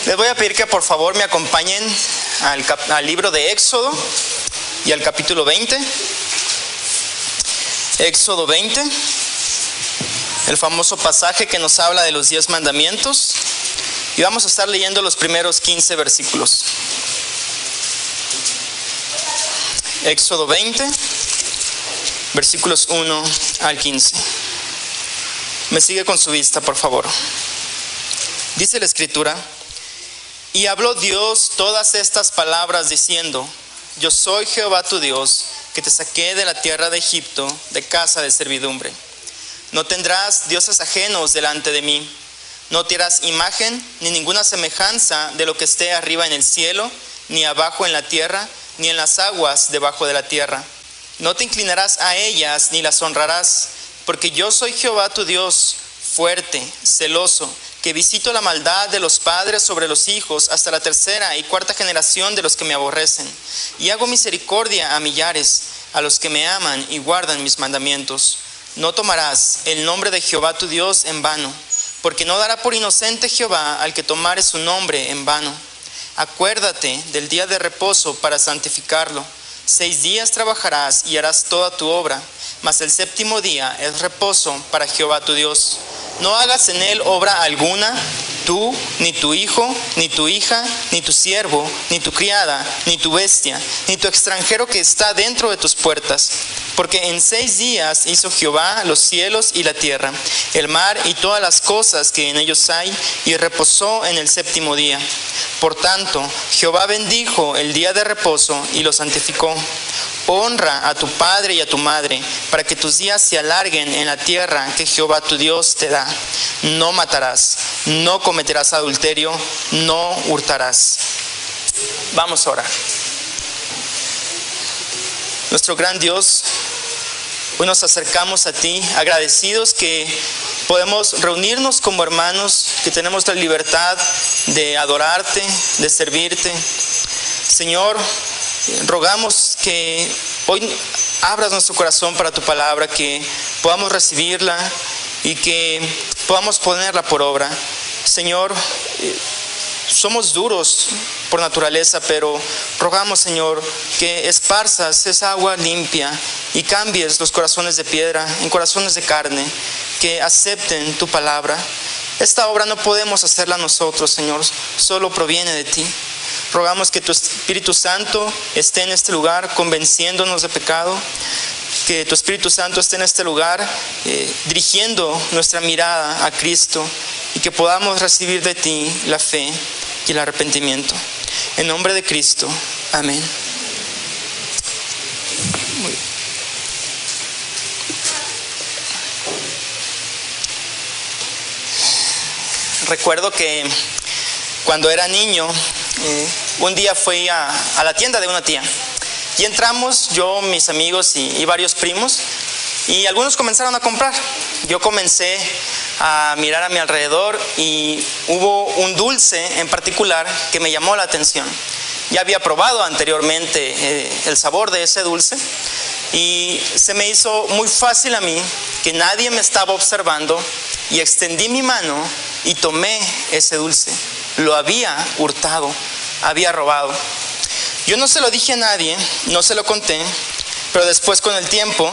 Les voy a pedir que por favor me acompañen al libro de Éxodo y al capítulo 20. Éxodo 20, el famoso pasaje que nos habla de los 10 mandamientos. Y vamos a estar leyendo los primeros 15 versículos. Éxodo 20, versículos 1 al 15. Me sigue con su vista, por favor. Dice la Escritura: y habló Dios todas estas palabras diciendo: yo soy Jehová tu Dios, que te saqué de la tierra de Egipto, de casa de servidumbre. No tendrás dioses ajenos delante de mí. No te harás imagen ni ninguna semejanza de lo que esté arriba en el cielo, ni abajo en la tierra, ni en las aguas debajo de la tierra. No te inclinarás a ellas ni las honrarás, porque yo soy Jehová tu Dios, fuerte, celoso, que visito la maldad de los padres sobre los hijos hasta la tercera y cuarta generación de los que me aborrecen, y hago misericordia a millares, a los que me aman y guardan mis mandamientos. No tomarás el nombre de Jehová tu Dios en vano, porque no dará por inocente Jehová al que tomare su nombre en vano. Acuérdate del día de reposo para santificarlo. 6 días trabajarás y harás toda tu obra, mas el séptimo día es reposo para Jehová tu Dios. No hagas en él obra alguna, tú, ni tu hijo, ni tu hija, ni tu siervo, ni tu criada, ni tu bestia, ni tu extranjero que está dentro de tus puertas. Porque en 6 días hizo Jehová los cielos y la tierra, el mar y todas las cosas que en ellos hay, y reposó en el séptimo día. Por tanto, Jehová bendijo el día de reposo y lo santificó. Honra a tu padre y a tu madre, para que tus días se alarguen en la tierra que Jehová tu Dios te da. No matarás, no cometerás adulterio, no hurtarás. Vamos a orar. Nuestro gran Dios, hoy nos acercamos a ti agradecidos que podemos reunirnos como hermanos, que tenemos la libertad de adorarte, de servirte. Señor, rogamos que hoy abras nuestro corazón para tu palabra, que podamos recibirla y que podamos ponerla por obra. Señor, somos duros por naturaleza, pero rogamos, Señor, que esparzas esa agua limpia y cambies los corazones de piedra en corazones de carne, que acepten tu palabra. Esta obra no podemos hacerla nosotros, Señor, solo proviene de ti. Rogamos que tu Espíritu Santo esté en este lugar convenciéndonos de pecado, que tu Espíritu Santo esté en este lugar dirigiendo nuestra mirada a Cristo, y que podamos recibir de ti la fe y el arrepentimiento. En nombre de Cristo, amén. Recuerdo que cuando era niño, un día fui a la tienda de una tía, y entramos yo, mis amigos y varios primos, y algunos comenzaron a comprar. Yo comencé a mirar a mi alrededor y hubo un dulce en particular que me llamó la atención. Ya había probado anteriormente el sabor de ese dulce, y se me hizo muy fácil a mí, que nadie me estaba observando, y extendí mi mano y tomé ese dulce. Lo había hurtado, había robado. Yo no se lo dije a nadie, no se lo conté, pero después, con el tiempo,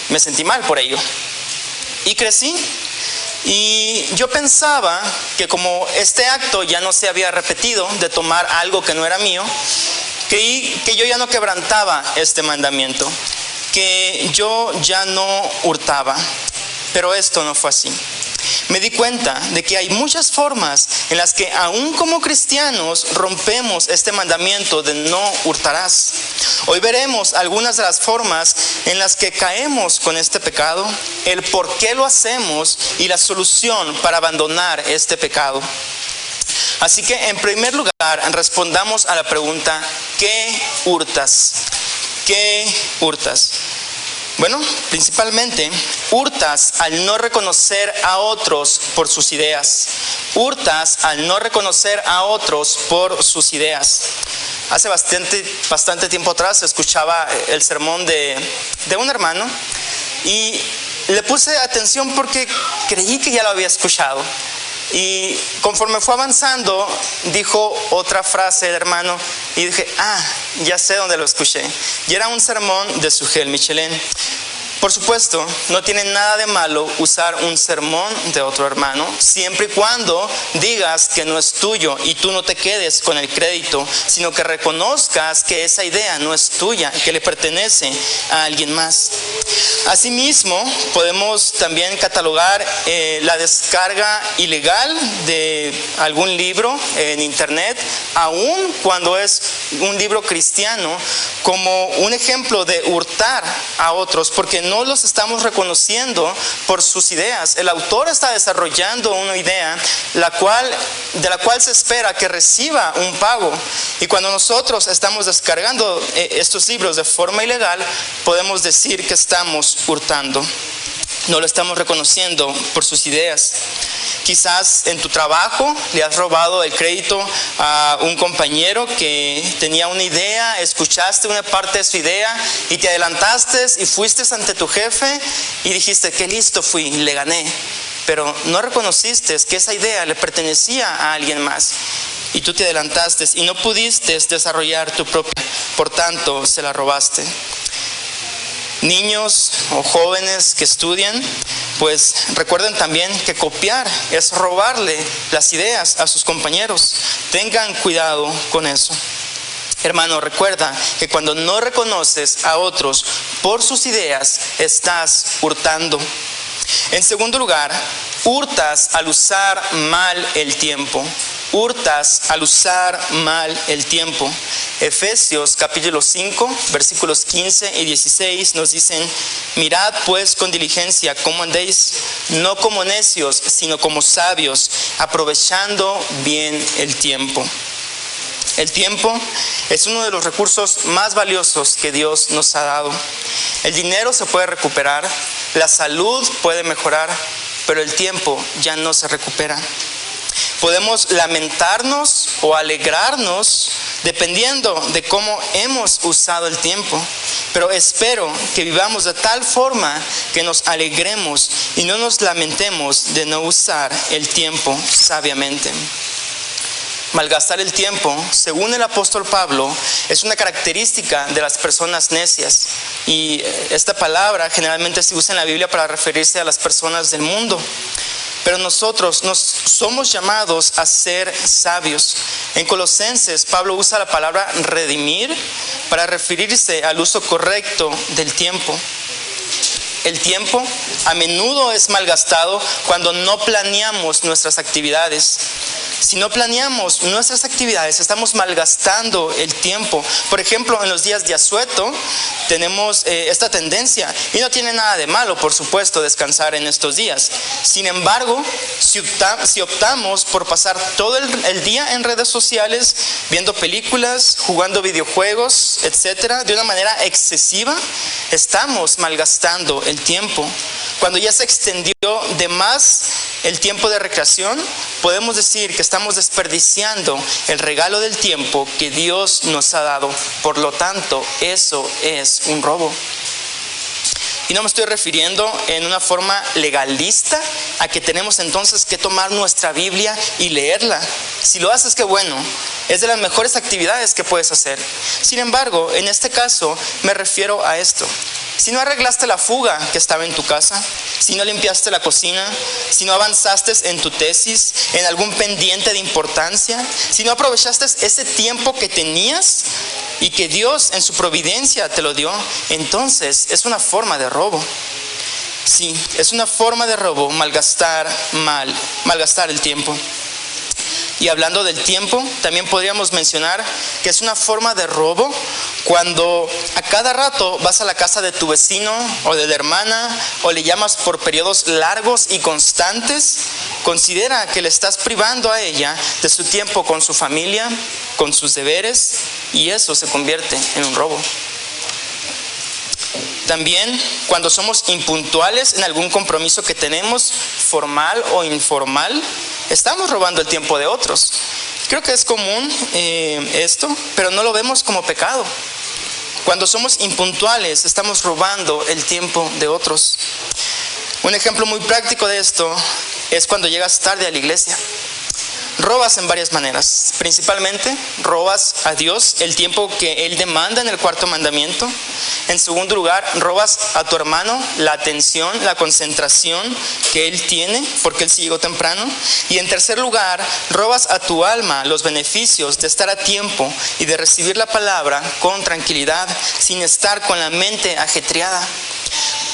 me sentí mal por ello. Y crecí, y yo pensaba que como este acto ya no se había repetido, de tomar algo que no era mío, creí que yo ya no quebrantaba este mandamiento, que yo ya no hurtaba. Pero esto no fue así. Me di cuenta de que hay muchas formas en las que, aún como cristianos, rompemos este mandamiento de no hurtarás. Hoy veremos algunas de las formas en las que caemos con este pecado, el por qué lo hacemos y la solución para abandonar este pecado. Así que, en primer lugar, respondamos a la pregunta: ¿qué hurtas? ¿Qué hurtas? Bueno, principalmente hurtas al no reconocer a otros por sus ideas. Hurtas al no reconocer a otros por sus ideas. Hace bastante tiempo atrás escuchaba el sermón de un hermano, y le puse atención porque creí que ya lo había escuchado. Y conforme fue avanzando, dijo otra frase el hermano y dije, ya sé dónde lo escuché. Y era un sermón de Sujel Michelén. Por supuesto, no tiene nada de malo usar un sermón de otro hermano, siempre y cuando digas que no es tuyo y tú no te quedes con el crédito, sino que reconozcas que esa idea no es tuya, que le pertenece a alguien más. Asimismo, podemos también catalogar la descarga ilegal de algún libro en internet, aun cuando es un libro cristiano, como un ejemplo de hurtar a otros, porque no los estamos reconociendo por sus ideas. El autor está desarrollando una idea de la cual se espera que reciba un pago. Y cuando nosotros estamos descargando estos libros de forma ilegal, podemos decir que estamos hurtando. No lo estamos reconociendo por sus ideas. Quizás en tu trabajo le has robado el crédito a un compañero que tenía una idea, escuchaste una parte de su idea y te adelantaste y fuiste ante tu jefe y dijiste, qué listo fui, le gané. Pero no reconociste que esa idea le pertenecía a alguien más y tú te adelantaste y no pudiste desarrollar tu propia, por tanto se la robaste. Niños o jóvenes que estudian, pues recuerden también que copiar es robarle las ideas a sus compañeros. Tengan cuidado con eso. Hermano, recuerda que cuando no reconoces a otros por sus ideas, estás hurtando. En segundo lugar, hurtas al usar mal el tiempo. Hurtas al usar mal el tiempo. Efesios capítulo 5, versículos 15 y 16 nos dicen, mirad pues con diligencia cómo andéis, no como necios, sino como sabios, aprovechando bien el tiempo. El tiempo es uno de los recursos más valiosos que Dios nos ha dado. El dinero se puede recuperar, la salud puede mejorar, pero el tiempo ya no se recupera. Podemos lamentarnos o alegrarnos dependiendo de cómo hemos usado el tiempo. Pero espero que vivamos de tal forma que nos alegremos y no nos lamentemos de no usar el tiempo sabiamente. Malgastar el tiempo, según el apóstol Pablo, es una característica de las personas necias. Y esta palabra generalmente se usa en la Biblia para referirse a las personas del mundo. Pero nosotros somos llamados a ser sabios. En Colosenses, Pablo usa la palabra redimir para referirse al uso correcto del tiempo. El tiempo a menudo es malgastado cuando no planeamos nuestras actividades. Si no planeamos nuestras actividades, estamos malgastando el tiempo. Por ejemplo, en los días de asueto tenemos esta tendencia, y no tiene nada de malo, por supuesto, descansar en estos días. Sin embargo, si optamos por pasar todo el día en redes sociales, viendo películas, jugando videojuegos, etcétera, de una manera excesiva, estamos malgastando el tiempo. Cuando ya se extendió de más el tiempo de recreación, podemos decir que estamos desperdiciando el regalo del tiempo que Dios nos ha dado. Por lo tanto, eso es un robo. Y no me estoy refiriendo en una forma legalista a que tenemos entonces que tomar nuestra Biblia y leerla. Si lo haces, qué bueno. Es de las mejores actividades que puedes hacer. Sin embargo, en este caso me refiero a esto. Si no arreglaste la fuga que estaba en tu casa, si no limpiaste la cocina, si no avanzaste en tu tesis, en algún pendiente de importancia, si no aprovechaste ese tiempo que tenías y que Dios en su providencia te lo dio, entonces es una forma de robo. Sí, es una forma de robo malgastar el tiempo. Y hablando del tiempo, también podríamos mencionar que es una forma de robo cuando a cada rato vas a la casa de tu vecino o de la hermana o le llamas por periodos largos y constantes. Considera que le estás privando a ella de su tiempo con su familia, con sus deberes, y eso se convierte en un robo. También cuando somos impuntuales en algún compromiso que tenemos, formal o informal, estamos robando el tiempo de otros. Creo que es común esto, pero no lo vemos como pecado. Cuando somos impuntuales, estamos robando el tiempo de otros. Un ejemplo muy práctico de esto es cuando llegas tarde a la iglesia. Robas en varias maneras. Principalmente, robas a Dios el tiempo que Él demanda en el cuarto mandamiento. En segundo lugar, robas a tu hermano la atención, la concentración que Él tiene, porque Él sí llegó temprano. Y en tercer lugar, robas a tu alma los beneficios de estar a tiempo y de recibir la palabra con tranquilidad, sin estar con la mente ajetreada.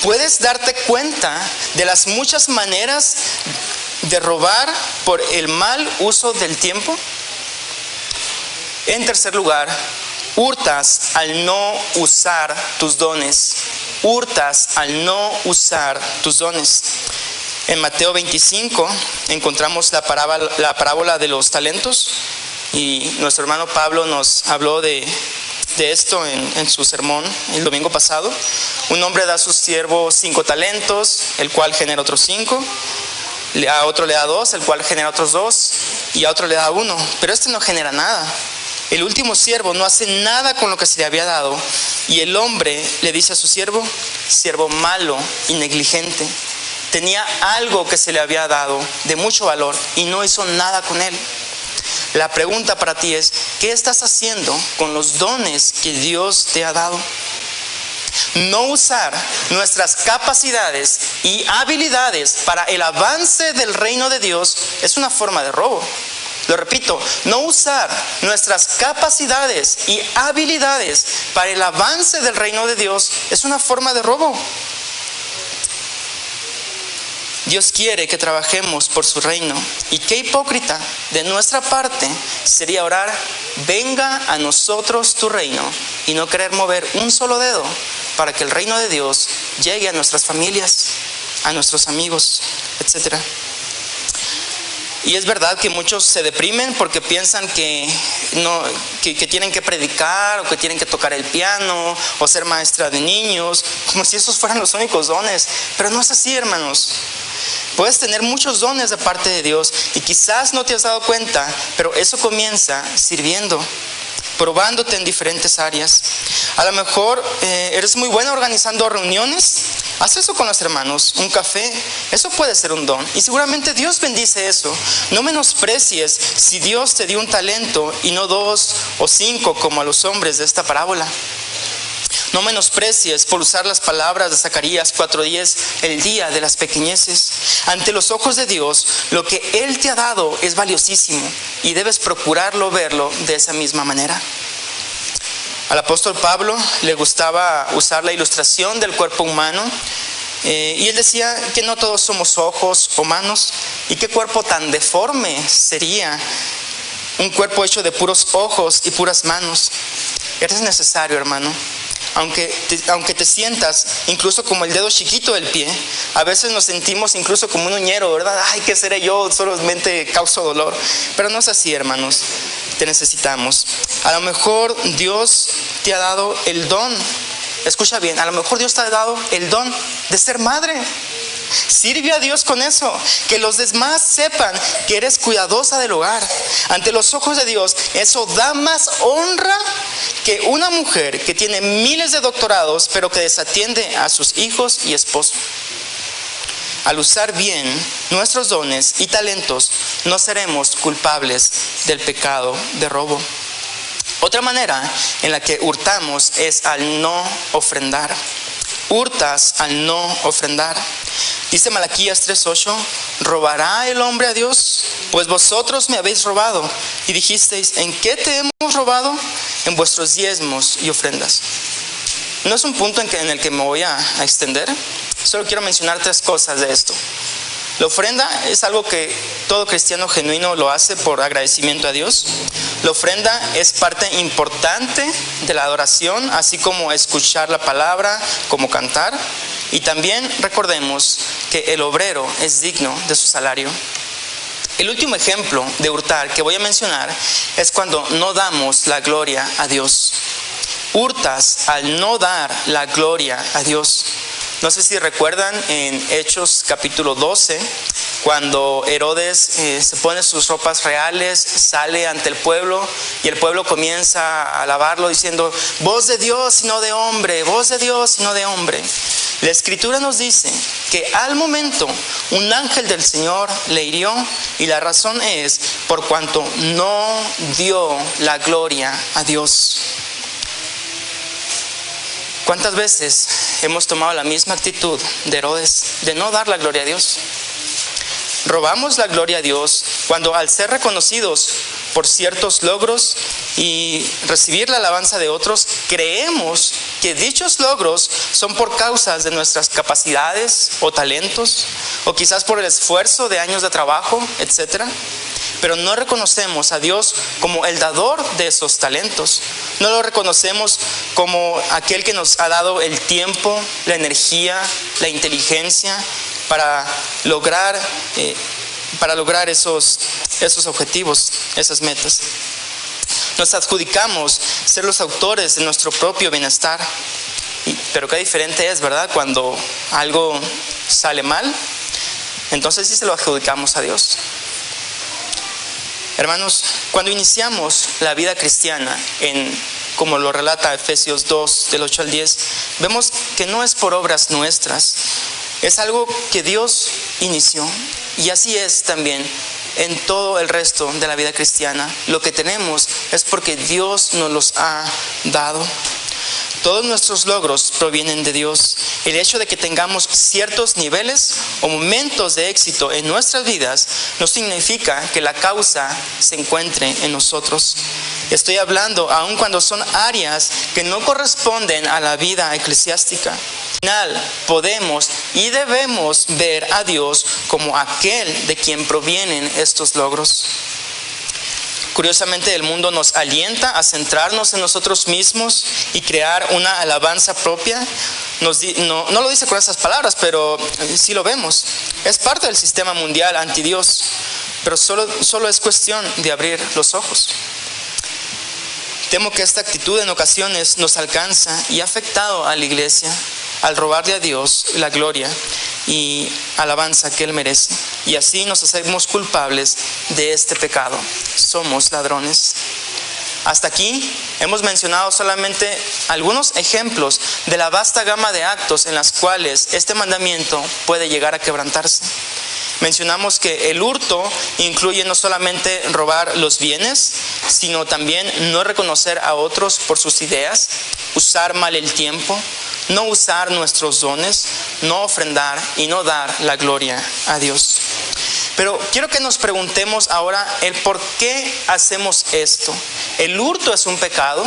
¿Puedes darte cuenta de las muchas maneras de robar por el mal uso del tiempo? En tercer lugar, hurtas al no usar tus dones. Hurtas al no usar tus dones. En Mateo 25 encontramos la parábola de los talentos, y nuestro hermano Pablo nos habló de esto en su sermón el domingo pasado. Un hombre da a su siervo 5 talentos, el cual genera otros 5. A otro le da 2, el cual genera otros 2, y a otro le da 1, pero este no genera nada. El último siervo no hace nada con lo que se le había dado, y el hombre le dice a su siervo: siervo malo y negligente, tenía algo que se le había dado de mucho valor y no hizo nada con él. La pregunta para ti es: ¿qué estás haciendo con los dones que Dios te ha dado? No usar nuestras capacidades y habilidades para el avance del reino de Dios es una forma de robo. Lo repito, no usar nuestras capacidades y habilidades para el avance del reino de Dios es una forma de robo. Dios quiere que trabajemos por su reino, y qué hipócrita de nuestra parte sería orar: venga a nosotros tu reino, y no querer mover un solo dedo para que el reino de Dios llegue a nuestras familias, a nuestros amigos, etc. Y es verdad que muchos se deprimen porque piensan que tienen que predicar, o que tienen que tocar el piano, o ser maestra de niños, como si esos fueran los únicos dones. Pero no es así, hermanos. Puedes tener muchos dones de parte de Dios y quizás no te has dado cuenta, pero eso comienza sirviendo, probándote en diferentes áreas. A lo mejor eres muy bueno organizando reuniones. Haz eso con los hermanos, un café. Eso puede ser un don, y seguramente Dios bendice eso. No menosprecies si Dios te dio un talento y no 2 o 5 como a los hombres de esta parábola. No menosprecies por usar las palabras de Zacarías 4:10, el día de las pequeñeces. Ante los ojos de Dios, lo que Él te ha dado es valiosísimo, y debes procurarlo verlo de esa misma manera. Al apóstol Pablo le gustaba usar la ilustración del cuerpo humano, y él decía que no todos somos ojos o manos, y qué cuerpo tan deforme sería un cuerpo hecho de puros ojos y puras manos. Eres necesario, hermano. Aunque te sientas incluso como el dedo chiquito del pie, a veces nos sentimos incluso como un uñero, ¿verdad? Ay, ¿qué seré yo? Solamente causo dolor. Pero no es así, hermanos. Te necesitamos. A lo mejor Dios te ha dado el don. Escucha bien, a lo mejor Dios te ha dado el don de ser madre. Sirve a Dios con eso. Que los demás sepan que eres cuidadosa del hogar. Ante los ojos de Dios, eso da más honra que una mujer que tiene miles de doctorados, pero que desatiende a sus hijos y esposo. Al usar bien nuestros dones y talentos, no seremos culpables del pecado de robo. Otra manera en la que hurtamos es al no ofrendar. Hurtas al no ofrendar. Dice Malaquías 3:8: ¿robará el hombre a Dios? Pues vosotros me habéis robado. Y dijisteis: ¿en qué te hemos robado? En vuestros diezmos y ofrendas. No es un punto en el que me voy a extender. Solo quiero mencionar 3 cosas de esto. La ofrenda es algo que todo cristiano genuino lo hace por agradecimiento a Dios. La ofrenda es parte importante de la adoración, así como escuchar la palabra, como cantar. Y también recordemos que el obrero es digno de su salario. El último ejemplo de hurtar que voy a mencionar es cuando no damos la gloria a Dios. Hurtas al no dar la gloria a Dios. No sé si recuerdan en Hechos capítulo 12, cuando Herodes se pone sus ropas reales, sale ante el pueblo, y el pueblo comienza a alabarlo diciendo: voz de Dios y no de hombre, voz de Dios y no de hombre. La Escritura nos dice que al momento un ángel del Señor le hirió, y la razón es por cuanto no dio la gloria a Dios. ¿Cuántas veces hemos tomado la misma actitud de Herodes, de no dar la gloria a Dios? Robamos la gloria a Dios cuando, al ser reconocidos por ciertos logros y recibir la alabanza de otros, creemos que dichos logros son por causas de nuestras capacidades o talentos, o quizás por el esfuerzo de años de trabajo, etc. Pero no reconocemos a Dios como el dador de esos talentos. No lo reconocemos como aquel que nos ha dado el tiempo, la energía, la inteligencia para lograr esos objetivos, esas metas. Nos adjudicamos ser los autores de nuestro propio bienestar. Pero qué diferente es, ¿verdad? Cuando algo sale mal, entonces sí se lo adjudicamos a Dios. Hermanos, cuando iniciamos la vida cristiana, como lo relata Efesios 2, del 8 al 10, vemos que no es por obras nuestras, es algo que Dios inició. Y así es también en todo el resto de la vida cristiana. Lo que tenemos es porque Dios nos los ha dado. Todos nuestros logros provienen de Dios. El hecho de que tengamos ciertos niveles o momentos de éxito en nuestras vidas no significa que la causa se encuentre en nosotros. Estoy hablando aun cuando son áreas que no corresponden a la vida eclesiástica. Al final, podemos y debemos ver a Dios como aquel de quien provienen estos logros. Curiosamente, el mundo nos alienta a centrarnos en nosotros mismos y crear una alabanza propia. No lo dice con esas palabras, pero sí lo vemos. Es parte del sistema mundial anti Dios, pero solo es cuestión de abrir los ojos. Temo que esta actitud en ocasiones nos alcanza y ha afectado a la iglesia al robarle a Dios la gloria y alabanza que Él merece. Y así nos hacemos culpables de este pecado. Somos ladrones. Hasta aquí hemos mencionado solamente algunos ejemplos de la vasta gama de actos en las cuales este mandamiento puede llegar a quebrantarse. Mencionamos que el hurto incluye no solamente robar los bienes, sino también no reconocer a otros por sus ideas, usar mal el tiempo, no usar nuestros dones, no ofrendar y no dar la gloria a Dios. Pero quiero que nos preguntemos ahora el por qué hacemos esto. El hurto es un pecado,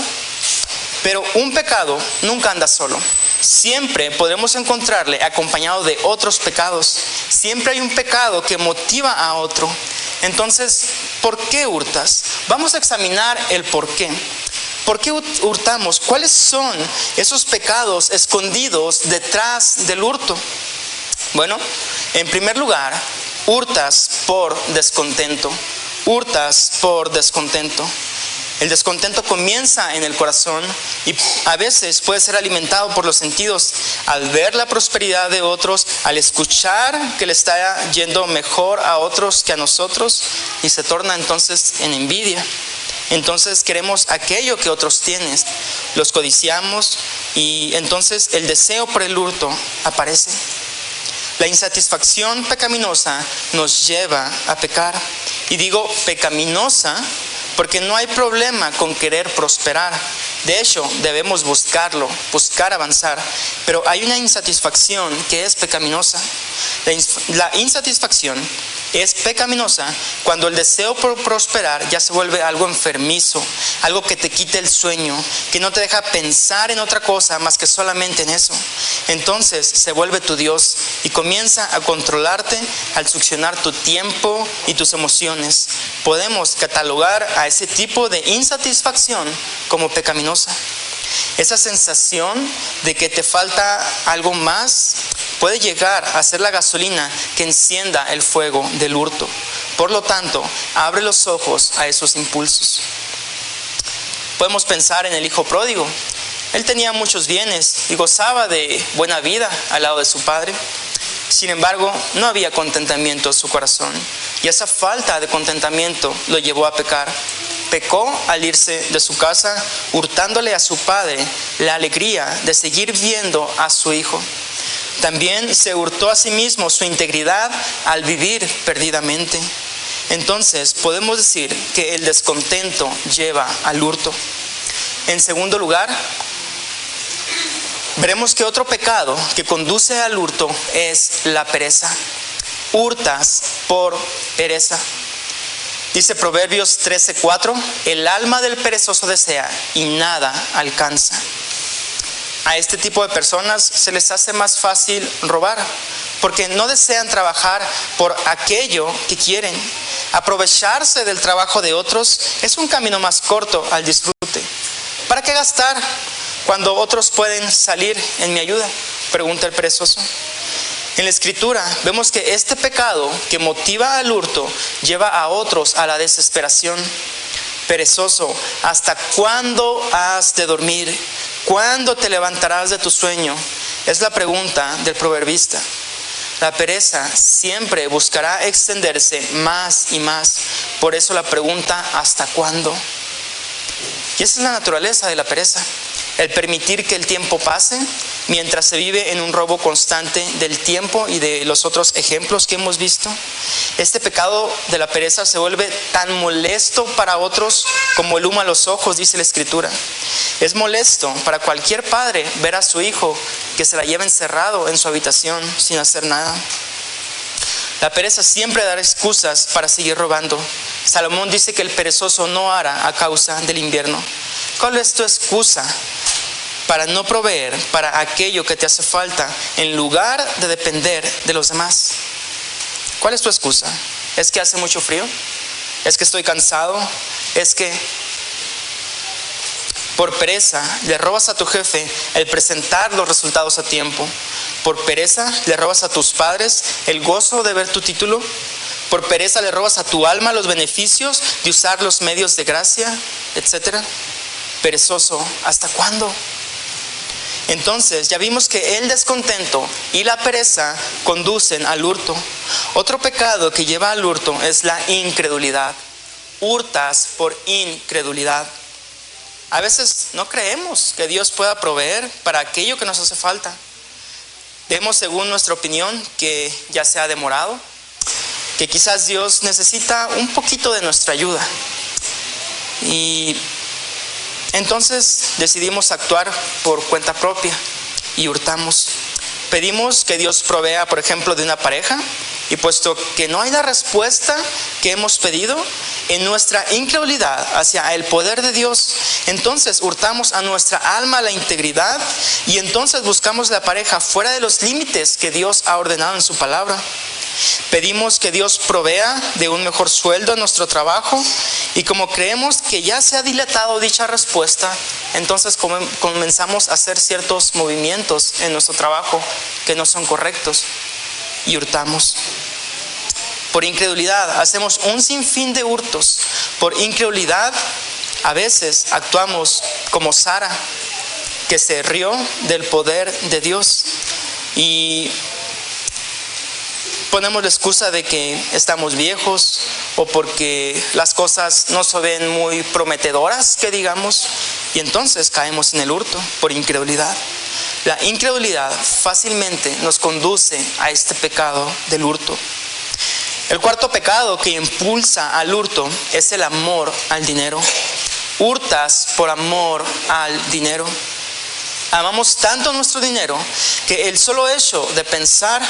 pero un pecado nunca anda solo. Siempre podremos encontrarle acompañado de otros pecados. Siempre hay un pecado que motiva a otro. Entonces, ¿por qué hurtas? Vamos a examinar el por qué. ¿Por qué hurtamos? ¿Cuáles son esos pecados escondidos detrás del hurto? Bueno, en primer lugar, hurtas por descontento. Hurtas por descontento. El descontento comienza en el corazón y a veces puede ser alimentado por los sentidos al ver la prosperidad de otros, al escuchar que le está yendo mejor a otros que a nosotros, y se torna entonces en envidia. Entonces queremos aquello que otros tienen, los codiciamos y entonces el deseo por el hurto aparece. La insatisfacción pecaminosa nos lleva a pecar. Y digo pecaminosa porque no hay problema con querer prosperar. De hecho, debemos buscarlo, buscar avanzar. Pero hay una insatisfacción que es pecaminosa. La insatisfacción es pecaminosa cuando el deseo por prosperar ya se vuelve algo enfermizo, algo que te quite el sueño, que no te deja pensar en otra cosa más que solamente en eso. Entonces se vuelve tu Dios y comienza a controlarte al succionar tu tiempo y tus emociones. Podemos catalogar a ese tipo de insatisfacción como pecaminosa. Esa sensación de que te falta algo más puede llegar a ser la gasolina que encienda el fuego del hurto. Por lo tanto, abre los ojos a esos impulsos. Podemos pensar en el hijo pródigo. Él tenía muchos bienes y gozaba de buena vida al lado de su padre. Sin embargo, no había contentamiento en su corazón, y esa falta de contentamiento lo llevó a pecar. Pecó al irse de su casa, hurtándole a su padre la alegría de seguir viendo a su hijo. También se hurtó a sí mismo su integridad al vivir perdidamente. Entonces podemos decir que el descontento lleva al hurto. En segundo lugar, veremos que otro pecado que conduce al hurto es la pereza. Hurtas por pereza. Dice Proverbios 13:4, el alma del perezoso desea y nada alcanza. A este tipo de personas se les hace más fácil robar, porque no desean trabajar por aquello que quieren. Aprovecharse del trabajo de otros es un camino más corto al disfrute. ¿Para qué gastar cuando otros pueden salir en mi ayuda?, pregunta el perezoso. En la Escritura vemos que este pecado que motiva al hurto lleva a otros a la desesperación. Perezoso, ¿hasta cuándo has de dormir? ¿Cuándo te levantarás de tu sueño? Es la pregunta del proverbista. La pereza siempre buscará extenderse más y más. Por eso la pregunta, ¿hasta cuándo? Y esa es la naturaleza de la pereza. El permitir que el tiempo pase mientras se vive en un robo constante del tiempo y de los otros ejemplos que hemos visto. Este pecado de la pereza se vuelve tan molesto para otros como el humo a los ojos, dice la Escritura. Es molesto para cualquier padre ver a su hijo que se la lleva encerrado en su habitación sin hacer nada. La pereza siempre dará excusas para seguir robando. Salomón dice que el perezoso no hará a causa del invierno. ¿Cuál es tu excusa para no proveer para aquello que te hace falta en lugar de depender de los demás? ¿Cuál es tu excusa? ¿Es que hace mucho frío? ¿Es que estoy cansado? ¿Es que por pereza le robas a tu jefe el presentar los resultados a tiempo? ¿Por pereza le robas a tus padres el gozo de ver tu título? ¿Por pereza le robas a tu alma los beneficios de usar los medios de gracia, etcétera? Perezoso, ¿hasta cuándo? Entonces ya vimos que el descontento y la pereza conducen al hurto. Otro pecado que lleva al hurto es la incredulidad. Hurtas por incredulidad. A veces no creemos que Dios pueda proveer para aquello que nos hace falta. Vemos según nuestra opinión que ya se ha demorado, que quizás Dios necesita un poquito de nuestra ayuda. Y entonces decidimos actuar por cuenta propia y hurtamos. Pedimos que Dios provea, por ejemplo, de una pareja, y puesto que no hay la respuesta que hemos pedido, en nuestra incredulidad hacia el poder de Dios, entonces hurtamos a nuestra alma la integridad y entonces buscamos la pareja fuera de los límites que Dios ha ordenado en su palabra. Pedimos que Dios provea de un mejor sueldo en nuestro trabajo y como creemos que ya se ha dilatado dicha respuesta, entonces comenzamos a hacer ciertos movimientos en nuestro trabajo que no son correctos y hurtamos. Por incredulidad hacemos un sinfín de hurtos. Por incredulidad a veces actuamos como Sara, que se rió del poder de Dios y ponemos la excusa de que estamos viejos o porque las cosas no se ven muy prometedoras, que digamos, y entonces caemos en el hurto por incredulidad. La incredulidad fácilmente nos conduce a este pecado del hurto. El cuarto pecado que impulsa al hurto es el amor al dinero. Hurtas por amor al dinero. Amamos tanto nuestro dinero que el solo hecho de pensar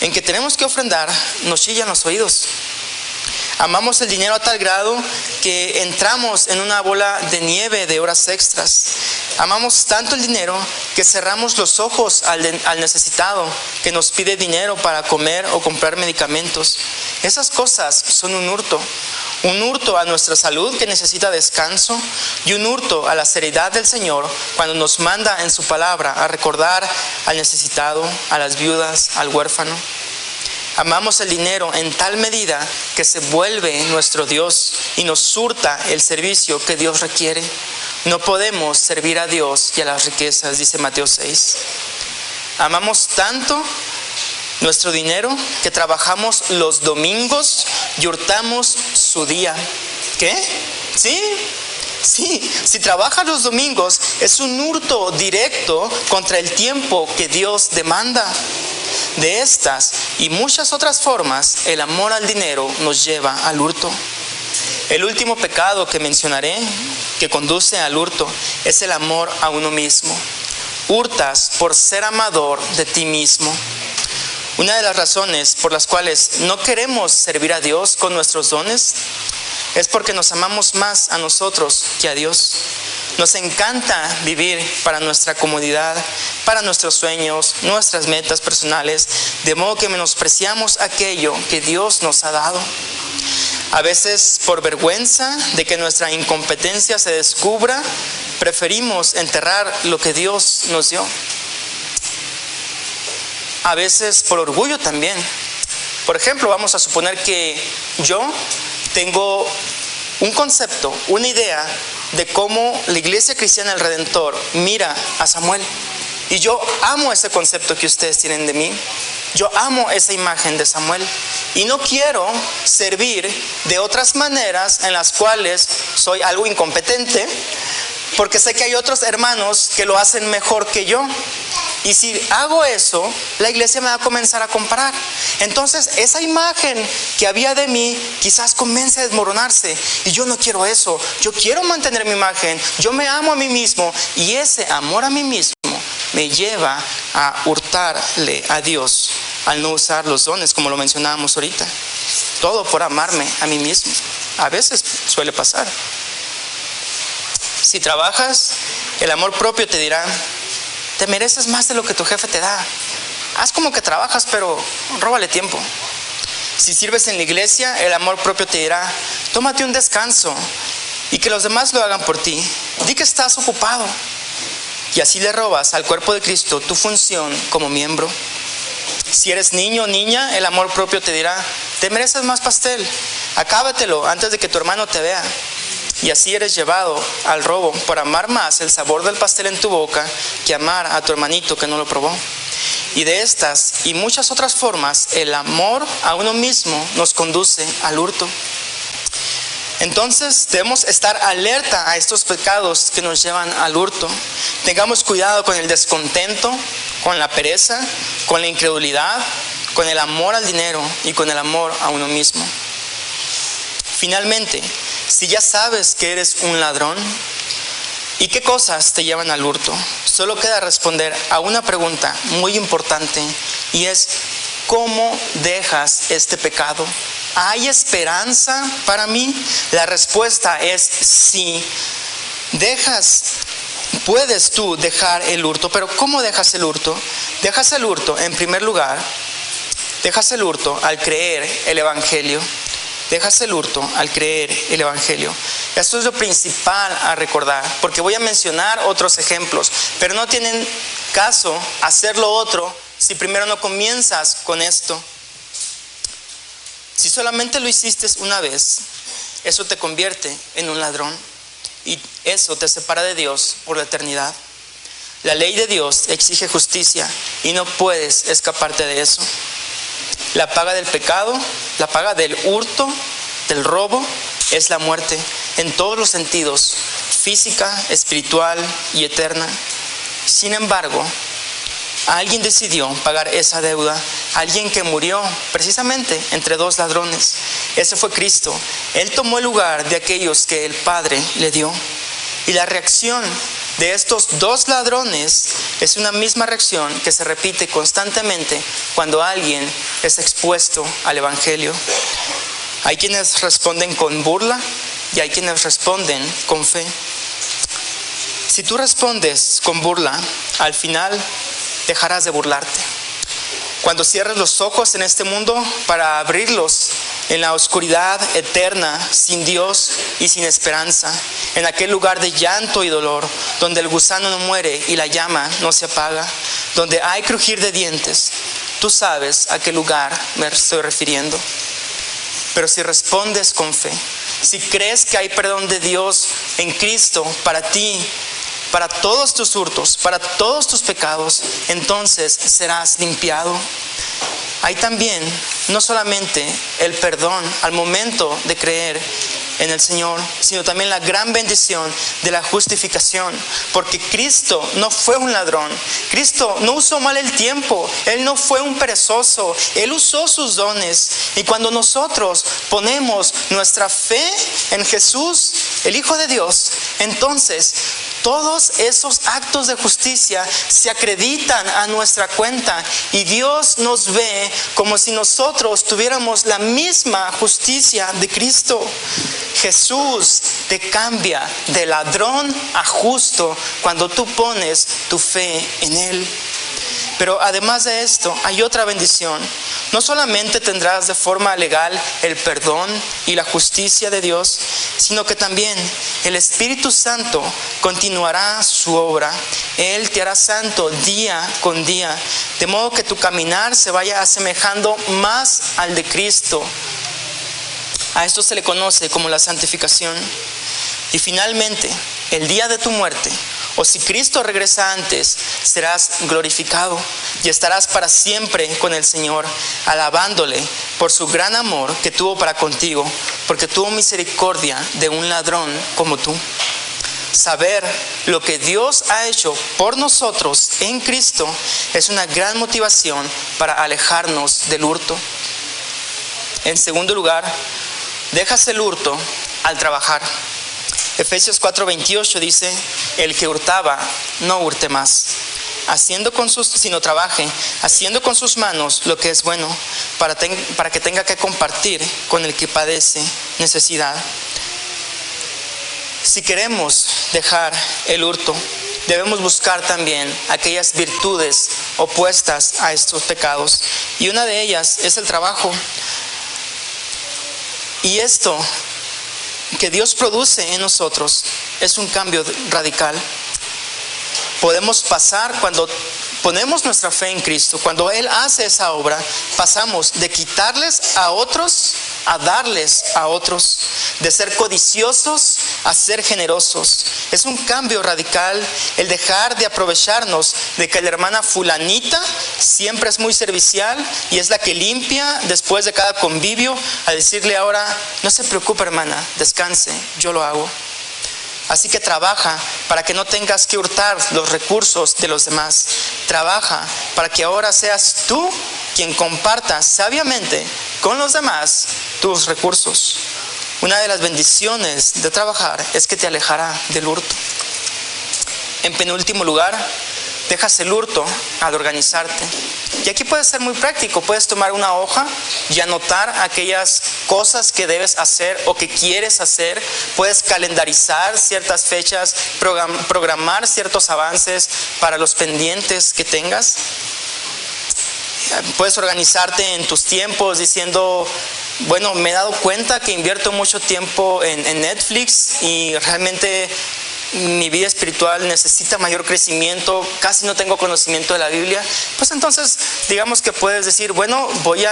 en que tenemos que ofrendar nos chillan los oídos. Amamos el dinero a tal grado que entramos en una bola de nieve de horas extras. Amamos tanto el dinero que cerramos los ojos al necesitado que nos pide dinero para comer o comprar medicamentos. Esas cosas son un hurto a nuestra salud que necesita descanso y un hurto a la seriedad del Señor cuando nos manda en su palabra a recordar al necesitado, a las viudas, al huérfano. Amamos el dinero en tal medida que se vuelve nuestro Dios y nos surta el servicio que Dios requiere. No podemos servir a Dios y a las riquezas, dice Mateo 6. Amamos tanto nuestro dinero que trabajamos los domingos y hurtamos su día. ¿Qué? ¿Sí? Sí, si trabajas los domingos, es un hurto directo contra el tiempo que Dios demanda. De estas y muchas otras formas, el amor al dinero nos lleva al hurto. El último pecado que mencionaré, que conduce al hurto, es el amor a uno mismo. Hurtas por ser amador de ti mismo. Una de las razones por las cuales no queremos servir a Dios con nuestros dones es porque nos amamos más a nosotros que a Dios. Nos encanta vivir para nuestra comodidad, para nuestros sueños, nuestras metas personales, de modo que menospreciamos aquello que Dios nos ha dado. A veces, por vergüenza de que nuestra incompetencia se descubra, preferimos enterrar lo que Dios nos dio. A veces por orgullo también. Por ejemplo, vamos a suponer que yo tengo un concepto, una idea de cómo la Iglesia Cristiana del Redentor mira a Samuel. Y yo amo ese concepto que ustedes tienen de mí. Yo amo esa imagen de Samuel. Y no quiero servir de otras maneras en las cuales soy algo incompetente, porque sé que hay otros hermanos que lo hacen mejor que yo. Y si hago eso, la iglesia me va a comenzar a comparar. Entonces esa imagen que había de mí quizás comience a desmoronarse. Y yo no quiero eso. Yo quiero mantener mi imagen. Yo me amo a mí mismo. Y ese amor a mí mismo me lleva a hurtarle a Dios al no usar los dones, como lo mencionábamos ahorita. Todo por amarme a mí mismo. A veces suele pasar. Si trabajas, el amor propio te dirá: te mereces más de lo que tu jefe te da. Haz como que trabajas, pero róbale tiempo. Si sirves en la iglesia, el amor propio te dirá: tómate un descanso y que los demás lo hagan por ti. Di que estás ocupado. Y así le robas al cuerpo de Cristo tu función como miembro. Si eres niño o niña, el amor propio te dirá: te mereces más pastel. Acábatelo antes de que tu hermano te vea. Y así eres llevado al robo por amar más el sabor del pastel en tu boca que amar a tu hermanito que no lo probó. Y de estas y muchas otras formas, el amor a uno mismo nos conduce al hurto. Entonces debemos estar alerta a estos pecados que nos llevan al hurto. Tengamos cuidado con el descontento, con la pereza, con la incredulidad, con el amor al dinero y con el amor a uno mismo. Finalmente, si ya sabes que eres un ladrón, ¿y qué cosas te llevan al hurto? Solo queda responder a una pregunta muy importante, y es: ¿cómo dejas este pecado? ¿Hay esperanza para mí? La respuesta es sí. Puedes tú dejar el hurto, pero ¿cómo dejas el hurto? Dejas el hurto, en primer lugar, dejas el hurto al creer el Evangelio. Dejas el hurto al creer el Evangelio. Esto es lo principal a recordar, porque voy a mencionar otros ejemplos, pero no tienen caso hacer lo otro si primero no comienzas con esto. Si solamente lo hiciste una vez, eso te convierte en un ladrón y eso te separa de Dios por la eternidad. La ley de Dios exige justicia y no puedes escaparte de eso. La paga del pecado, la paga del hurto, del robo, es la muerte en todos los sentidos, física, espiritual y eterna. Sin embargo, alguien decidió pagar esa deuda, alguien que murió precisamente entre dos ladrones. Ese fue Cristo. Él tomó el lugar de aquellos que el Padre le dio. Y la reacción de estos dos ladrones es una misma reacción que se repite constantemente cuando alguien es expuesto al Evangelio. Hay quienes responden con burla y hay quienes responden con fe. Si tú respondes con burla, al final dejarás de burlarte. Cuando cierres los ojos en este mundo para abrirlos en la oscuridad eterna, sin Dios y sin esperanza, en aquel lugar de llanto y dolor, donde el gusano no muere y la llama no se apaga, donde hay crujir de dientes, tú sabes a qué lugar me estoy refiriendo. Pero si respondes con fe, si crees que hay perdón de Dios en Cristo para ti, para todos tus hurtos, para todos tus pecados, entonces serás limpiado. Hay también no solamente el perdón al momento de creer en el Señor, sino también la gran bendición de la justificación. Porque Cristo no fue un ladrón, Cristo no usó mal el tiempo, Él no fue un perezoso, Él usó sus dones. Y cuando nosotros ponemos nuestra fe en Jesús, el Hijo de Dios, entonces todos esos actos de justicia se acreditan a nuestra cuenta y Dios nos ve como si nosotros tuviéramos la misma justicia de Cristo. Jesús te cambia de ladrón a justo cuando tú pones tu fe en Él. Pero además de esto, hay otra bendición. No solamente tendrás de forma legal el perdón y la justicia de Dios, sino que también el Espíritu Santo continuará su obra. Él te hará santo día con día, de modo que tu caminar se vaya asemejando más al de Cristo. A esto se le conoce como la santificación. Y finalmente, el día de tu muerte, o si Cristo regresa antes, serás glorificado y estarás para siempre con el Señor, alabándole por su gran amor que tuvo para contigo, porque tuvo misericordia de un ladrón como tú. Saber lo que Dios ha hecho por nosotros en Cristo es una gran motivación para alejarnos del hurto. En segundo lugar, dejas el hurto al trabajar. Efesios 4:28 dice: el que hurtaba, no hurte más, sino trabaje, haciendo con sus manos lo que es bueno, para que tenga que compartir con el que padece necesidad. Si queremos dejar el hurto, debemos buscar también aquellas virtudes opuestas a estos pecados, y una de ellas es el trabajo. Y esto que Dios produce en nosotros es un cambio radical. Podemos pasar, cuando ponemos nuestra fe en Cristo, cuando Él hace esa obra, pasamos de quitarles a otros a darles a otros, de ser codiciosos a ser generosos. Es un cambio radical el dejar de aprovecharnos de que la hermana fulanita siempre es muy servicial y es la que limpia después de cada convivio, a decirle ahora: no se preocupe, hermana, descanse, yo lo hago. Así que trabaja para que no tengas que hurtar los recursos de los demás. Trabaja para que ahora seas tú quien comparta sabiamente con los demás tus recursos. Una de las bendiciones de trabajar es que te alejará del hurto. En penúltimo lugar, dejas el hurto al organizarte. Y aquí puede ser muy práctico. Puedes tomar una hoja y anotar aquellas cosas que debes hacer o que quieres hacer. Puedes calendarizar ciertas fechas, programar ciertos avances para los pendientes que tengas. Puedes organizarte en tus tiempos diciendo: bueno, me he dado cuenta que invierto mucho tiempo en Netflix y realmente mi vida espiritual necesita mayor crecimiento, casi no tengo conocimiento de la Biblia. Pues entonces digamos que puedes decir: bueno, voy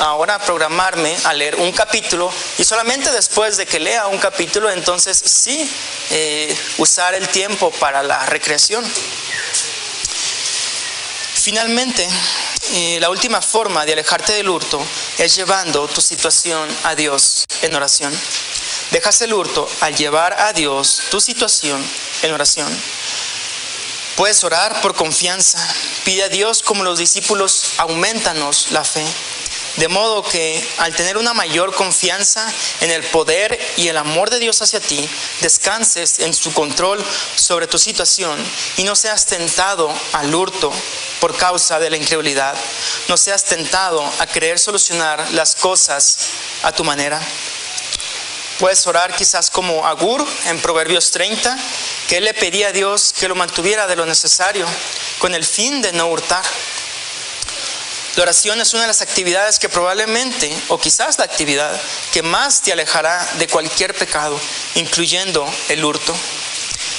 ahora a programarme a leer un capítulo, y solamente después de que lea un capítulo, entonces sí, usar el tiempo para la recreación. Finalmente, la última forma de alejarte del hurto es llevando tu situación a Dios en oración. Dejas el hurto al llevar a Dios tu situación en oración. Puedes orar por confianza. Pide a Dios, como los discípulos: aumentanos la fe. De modo que al tener una mayor confianza en el poder y el amor de Dios hacia ti, descanses en su control sobre tu situación y no seas tentado al hurto por causa de la incredulidad. No seas tentado a querer solucionar las cosas a tu manera. Puedes orar quizás como Agur en Proverbios 30, que él le pedía a Dios que lo mantuviera de lo necesario, con el fin de no hurtar. La oración es una de las actividades que probablemente, o quizás la actividad que más te alejará de cualquier pecado, incluyendo el hurto.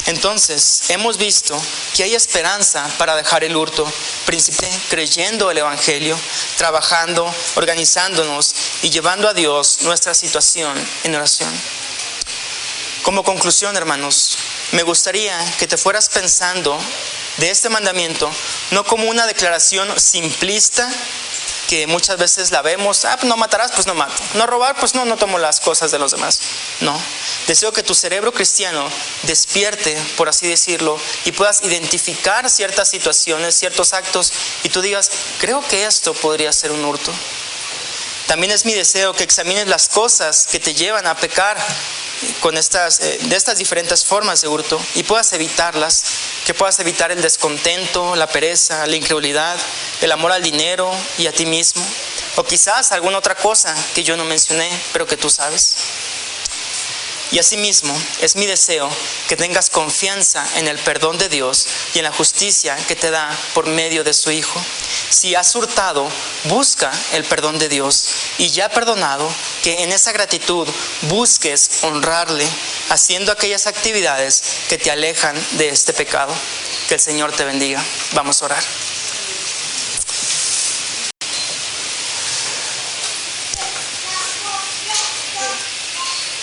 Entonces, hemos visto que hay esperanza para dejar el hurto, principalmente creyendo el Evangelio, trabajando, organizándonos y llevando a Dios nuestra situación en oración. Como conclusión, hermanos, me gustaría que te fueras pensando de este mandamiento no como una declaración simplista, que muchas veces la vemos, pues no matarás, pues no mato. No robar, pues no tomo las cosas de los demás. No. Deseo que tu cerebro cristiano despierte, por así decirlo, y puedas identificar ciertas situaciones, ciertos actos, y tú digas, creo que esto podría ser un hurto. También es mi deseo que examines las cosas que te llevan a pecar de estas diferentes formas de hurto y puedas evitarlas, que puedas evitar el descontento, la pereza, la incredulidad, el amor al dinero y a ti mismo, o quizás alguna otra cosa que yo no mencioné, pero que tú sabes. Y asimismo, es mi deseo que tengas confianza en el perdón de Dios y en la justicia que te da por medio de su Hijo. Si has hurtado, busca el perdón de Dios y ya perdonado, que en esa gratitud busques honrarle, haciendo aquellas actividades que te alejan de este pecado. Que el Señor te bendiga. Vamos a orar.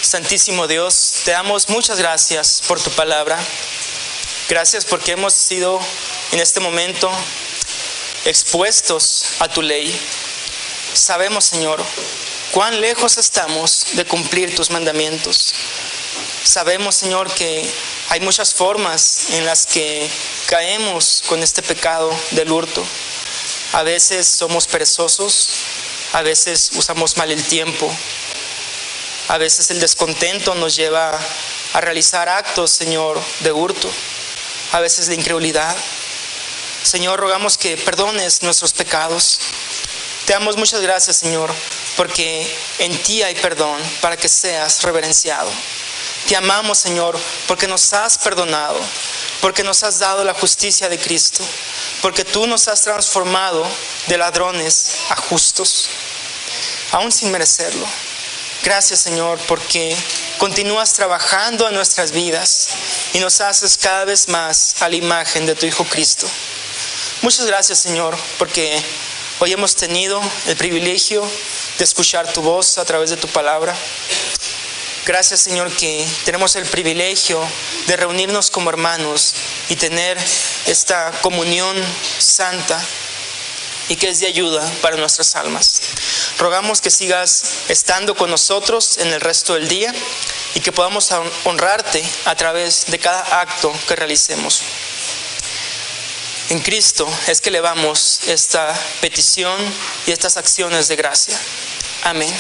Santísimo Dios, te damos muchas gracias por tu palabra. Gracias porque hemos sido en este momento expuestos a tu ley. Sabemos, Señor, cuán lejos estamos de cumplir tus mandamientos. Sabemos, Señor, que hay muchas formas en las que caemos con este pecado del hurto. A veces somos perezosos, a veces usamos mal el tiempo. A veces el descontento nos lleva a realizar actos, Señor, de hurto. A veces la incredulidad. Señor, rogamos que perdones nuestros pecados. Te damos muchas gracias, Señor, porque en ti hay perdón para que seas reverenciado. Te amamos, Señor, porque nos has perdonado, porque nos has dado la justicia de Cristo, porque tú nos has transformado de ladrones a justos, aún sin merecerlo. Gracias, Señor, porque continúas trabajando en nuestras vidas y nos haces cada vez más a la imagen de tu Hijo Cristo. Muchas gracias, Señor, porque hoy hemos tenido el privilegio de escuchar tu voz a través de tu palabra. Gracias, Señor, que tenemos el privilegio de reunirnos como hermanos y tener esta comunión santa y que es de ayuda para nuestras almas. Rogamos que sigas estando con nosotros en el resto del día y que podamos honrarte a través de cada acto que realicemos. En Cristo es que elevamos esta petición y estas acciones de gracia. Amén.